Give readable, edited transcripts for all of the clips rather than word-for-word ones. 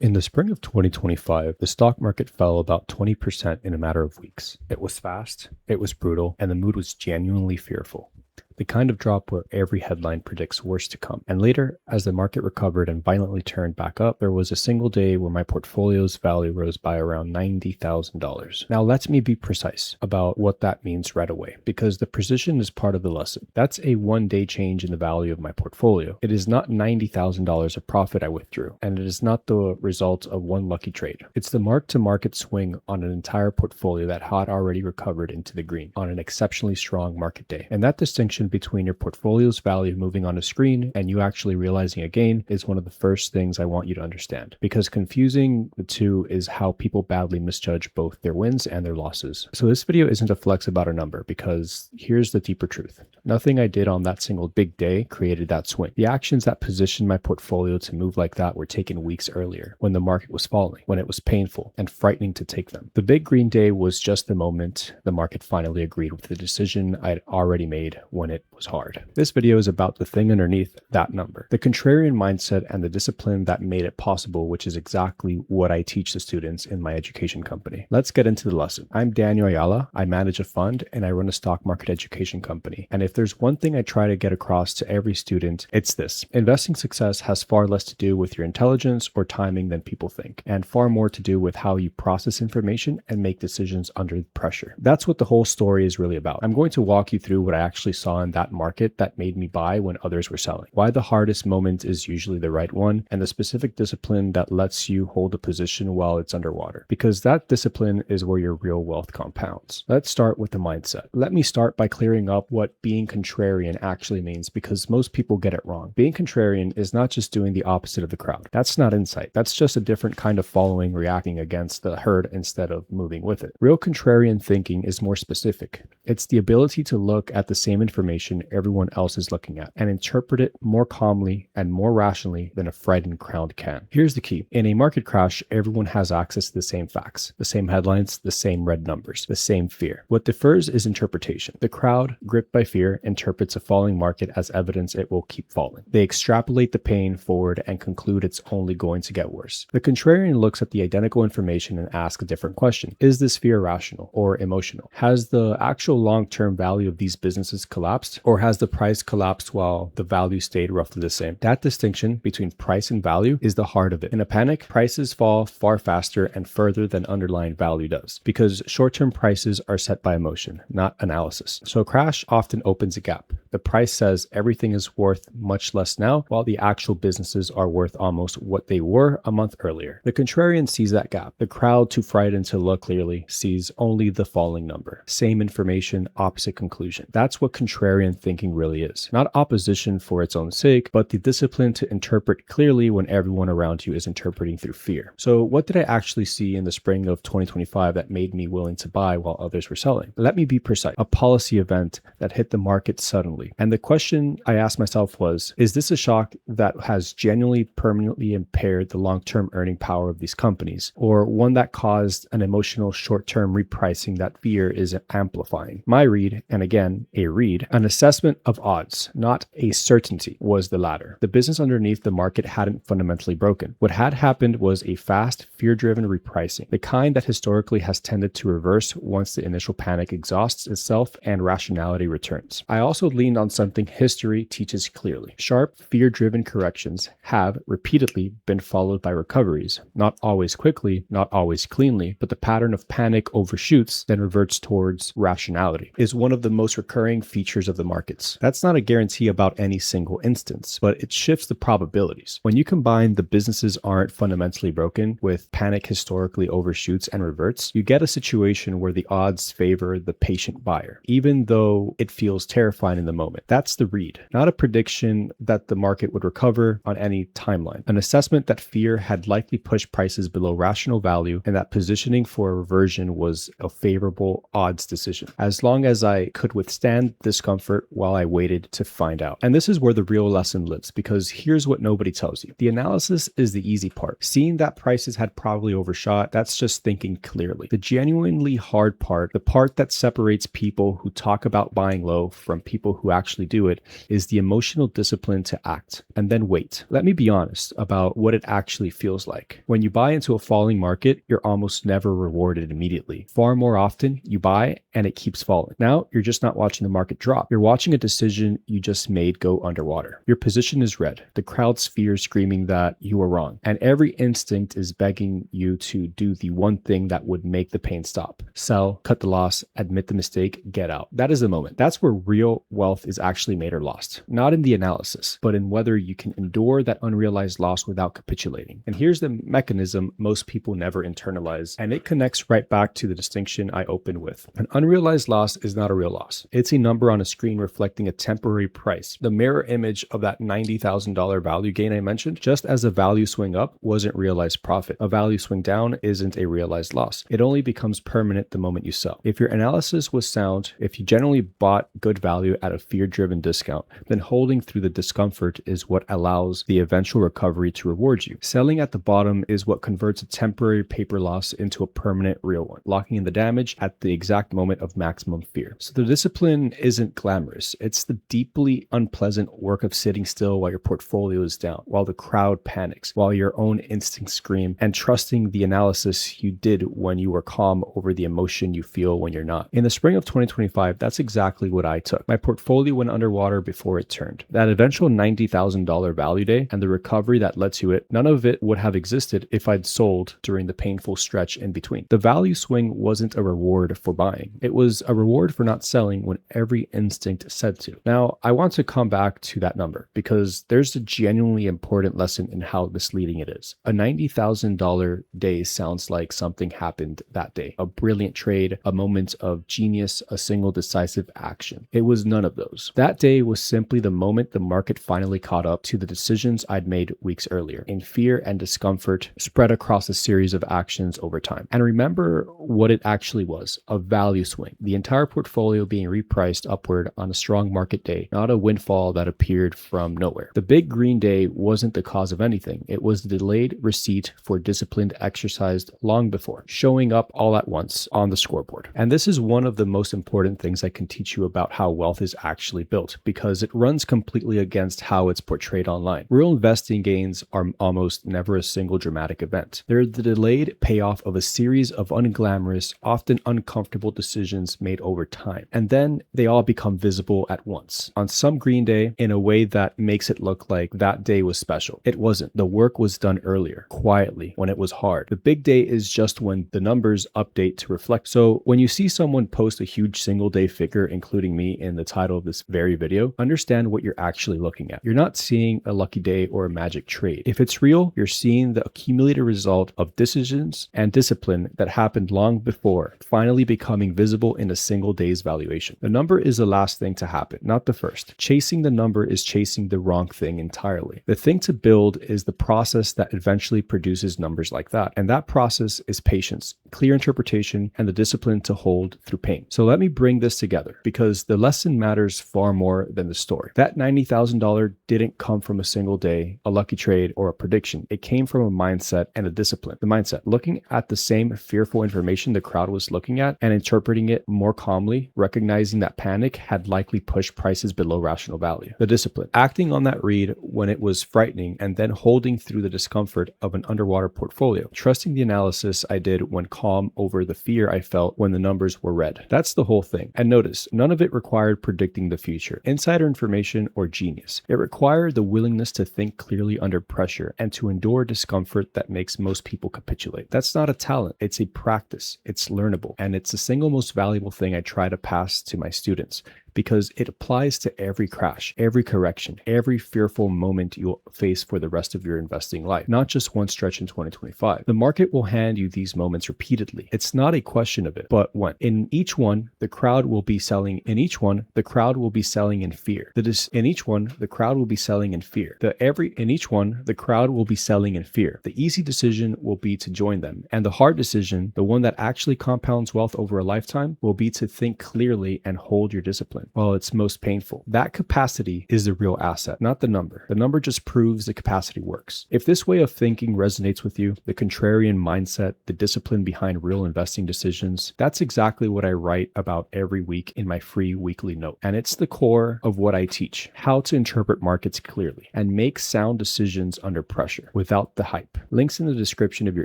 In the spring of 2025, the stock market fell about 20% in a matter of weeks. It was fast, it was brutal, and the mood was genuinely fearful. The kind of drop where every headline predicts worse to come. And later, as the market recovered and violently turned back up, there was a single day where my portfolio's value rose by around $90,000. Now, let me be precise about what that means right away, because the precision is part of the lesson. That's a one-day change in the value of my portfolio. It is not $90,000 of profit I withdrew, and it is not the result of one lucky trade. It's the mark-to-market swing on an entire portfolio that had already recovered into the green on an exceptionally strong market day. And that distinction between your portfolio's value moving on a screen and you actually realizing a gain is one of the first things I want you to understand, because confusing the two is how people badly misjudge both their wins and their losses. So this video isn't a flex about a number, because here's the deeper truth. Nothing I did on that single big day created that swing. The actions that positioned my portfolio to move like that were taken weeks earlier, when the market was falling, when it was painful and frightening to take them. The big green day was just the moment the market finally agreed with the decision I'd already made when it was hard. This video is about the thing underneath that number, the contrarian mindset and the discipline that made it possible, which is exactly what I teach the students in my education company. Let's get into the lesson. I'm Daniel Ayala. I manage a fund and I run a stock market education company. And if there's one thing I try to get across to every student, it's this: investing success has far less to do with your intelligence or timing than people think, and far more to do with how you process information and make decisions under pressure. That's what the whole story is really about. I'm going to walk you through what I actually saw in that market that made me buy when others were selling, why the hardest moment is usually the right one, and the specific discipline that lets you hold a position while it's underwater, because that discipline is where your real wealth compounds. Let's start with the mindset. Let me start by clearing up what being contrarian actually means, because most people get it wrong. Being contrarian is not just doing the opposite of the crowd. That's not insight. That's just a different kind of following, reacting against the herd instead of moving with it. Real contrarian thinking is more specific. It's the ability to look at the same information everyone else is looking at and interpret it more calmly and more rationally than a frightened crowd can. Here's the key. In a market crash, everyone has access to the same facts, the same headlines, the same red numbers, the same fear. What differs is interpretation. The crowd, gripped by fear, interprets a falling market as evidence it will keep falling. They extrapolate the pain forward and conclude it's only going to get worse. The contrarian looks at the identical information and asks a different question. Is this fear rational or emotional? Has the actual long-term value of these businesses collapsed, or has the price collapsed while the value stayed roughly the same? That distinction between price and value is the heart of it. In a panic, prices fall far faster and further than underlying value does, because short-term prices are set by emotion, not analysis. So a crash often opens a gap. The price says everything is worth much less now, while the actual businesses are worth almost what they were a month earlier. The contrarian sees that gap. The crowd, too frightened to look clearly, sees only the falling number. Same information, opposite conclusion. That's what contrarian thinking really is. Not opposition for its own sake, but the discipline to interpret clearly when everyone around you is interpreting through fear. So what did I actually see in the spring of 2025 that made me willing to buy while others were selling? Let me be precise. A policy event that hit the market suddenly. And the question I asked myself was, is this a shock that has genuinely permanently impaired the long-term earning power of these companies, or one that caused an emotional short-term repricing that fear is amplifying? My read, and again, a read, an assessment of odds, not a certainty, was the latter. The business underneath the market hadn't fundamentally broken. What had happened was a fast, fear-driven repricing, the kind that historically has tended to reverse once the initial panic exhausts itself and rationality returns. I also leaned on something history teaches clearly. Sharp, fear-driven corrections have repeatedly been followed by recoveries, not always quickly, not always cleanly, but the pattern of panic overshoots, then reverts towards rationality, is one of the most recurring features of the markets. That's not a guarantee about any single instance, but it shifts the probabilities. When you combine the businesses aren't fundamentally broken with panic historically overshoots and reverts, you get a situation where the odds favor the patient buyer, even though it feels terrifying in the moment. That's the read, not a prediction that the market would recover on any timeline. An assessment that fear had likely pushed prices below rational value and that positioning for a reversion was a favorable odds decision. As as long as I could withstand discomfort while I waited to find out. And this is where the real lesson lives, because here's what nobody tells you. The analysis is the easy part. Seeing that prices had probably overshot, that's just thinking clearly. The genuinely hard part, the part that separates people who talk about buying low from people who actually do it, is the emotional discipline to act and then wait. Let me be honest about what it actually feels like. When you buy into a falling market, you're almost never rewarded immediately. Far more often, you buy and it keeps falling. Now, you're just not watching the market drop. You're watching a decision you just made go underwater. Your position is red. The crowd's fear screaming that you are wrong. And every instinct is begging you to do the one thing that would make the pain stop. Sell, cut the loss, admit the mistake, get out. That is the moment. That's where real wealth is actually made or lost. Not in the analysis, but in whether you can endure that unrealized loss without capitulating. And here's the mechanism most people never internalize, and it connects right back to the distinction I opened with. An unrealized loss is not a real loss. It's a number on a screen reflecting a temporary price, the mirror image of that $90,000 value gain I mentioned. Just as a value swing up wasn't realized profit, a value swing down isn't a realized loss. It only becomes permanent the moment you sell. If your analysis was sound, if you generally bought good value at a fear-driven discount, then holding through the discomfort is what allows the eventual recovery to reward you. Selling at the bottom is what converts a temporary paper loss into a permanent real one, locking in the damage at the exact moment of maximum fear. So the discipline isn't glamorous. It's the deeply unpleasant work of sitting still while your portfolio is down, while the crowd panics, while your own instincts scream, and trusting the analysis you did when you were calm over the emotion you feel when you're not. In the spring of 2025, that's exactly what I took. My portfolio went underwater before it turned. That eventual $90,000 value day and the recovery that led to it, none of it would have existed if I'd sold during the painful stretch in between. The value swing wasn't a reward for buying. It was a reward for not selling when every instinct said to. Now, I want to come back to that number because there's a genuinely important lesson in how misleading it is. A $90,000 day sounds like something happened that day, a brilliant trade, a moment of genius, a single decisive action. It was none of those. That day was simply the moment the market finally caught up to the decisions I'd made weeks earlier, in fear and discomfort spread across a series of actions over time. And remember what it actually was, a value swing. The entire portfolio being repriced upward on a strong market day, not a windfall that appeared from nowhere. The big green day wasn't the cause of anything. It was the delayed receipt for disciplined exercised long before, showing up all at once on the scoreboard. And this is one of the most important things I can teach you about how wealth is actually built, because it runs completely against how it's portrayed online. Real investing gains are almost never a single dramatic event. They're the delayed payoff of a series of unglamorous, often uncomfortable decisions made over time. And then they all become visible at once on some green day in a way that makes it look like that day was special. It wasn't. The work was done earlier, quietly, when it was hard. The big day is just when the numbers update to reflect. So when you see someone post a huge single day figure, including me in the title of this very video, understand what you're actually looking at. You're not seeing a lucky day or a magic trade. If it's real, you're seeing the accumulated result of decisions and discipline that happened long before, finally becoming visible in a single day's valuation. The number is the last thing to happen, not the first. Chasing the number is chasing the wrong thing entirely. The thing to build is the process that eventually produces numbers like that. And that process is patience, clear interpretation, and the discipline to hold through pain. So let me bring this together, because the lesson matters far more than the story. That $90,000 didn't come from a single day, a lucky trade, or a prediction. It came from a mindset and a discipline. The mindset, looking at the same fearful information the crowd was looking at and interpreting it more calmly, recognizing that panic had likely pushed prices below rational value. The discipline, acting on that read when it was frightening and then holding through the discomfort of an underwater portfolio, trusting the analysis I did when calm over the fear I felt when the numbers were red. That's the whole thing. And notice, none of it required predicting the future, insider information, or genius. It required the willingness to think clearly under pressure and to endure discomfort that makes most people capitulate. That's not a talent. It's a practice. It's learnable. And it's the single most valuable thing I try to pass to my students, because it applies to every crash, every correction, every fearful moment you'll face for the rest of your investing life, not just one stretch in 2025. The market will hand you these moments repeatedly. It's not a question of it, but when. In each one, the crowd will be selling. In each one, the crowd will be selling in fear. In each one, the crowd will be selling in fear. In each one, the crowd will be selling in fear. The easy decision will be to join them, and the hard decision, the one that actually compounds wealth over a lifetime, will be to think clearly and hold your discipline while it's most painful. That capacity is the real asset, not the number. The number just proves the capacity works. If this way of thinking resonates with you, the contrarian mindset, the discipline behind real investing decisions, that's exactly what I write about every week in my free weekly note. And it's the core of what I teach: how to interpret markets clearly and make sound decisions under pressure without the hype. Links in the description if you're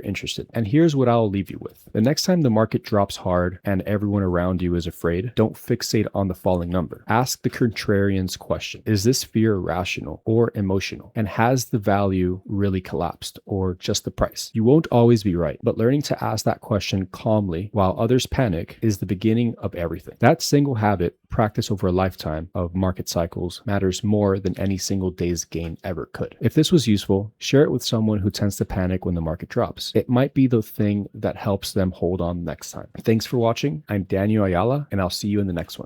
interested. And here's what I'll leave you with. The next time the market drops hard and everyone around you is afraid, don't fixate on the falling number. Ask the contrarian's question: is this fear rational or emotional? And has the value really collapsed or just the price? You won't always be right, but learning to ask that question calmly while others panic is the beginning of everything. That single habit, practice over a lifetime of market cycles, matters more than any single day's gain ever could. If this was useful, share it with someone who tends to panic when the market drops. It might be the thing that helps them hold on next time. Thanks for watching. I'm Daniel Ayala, and I'll see you in the next one.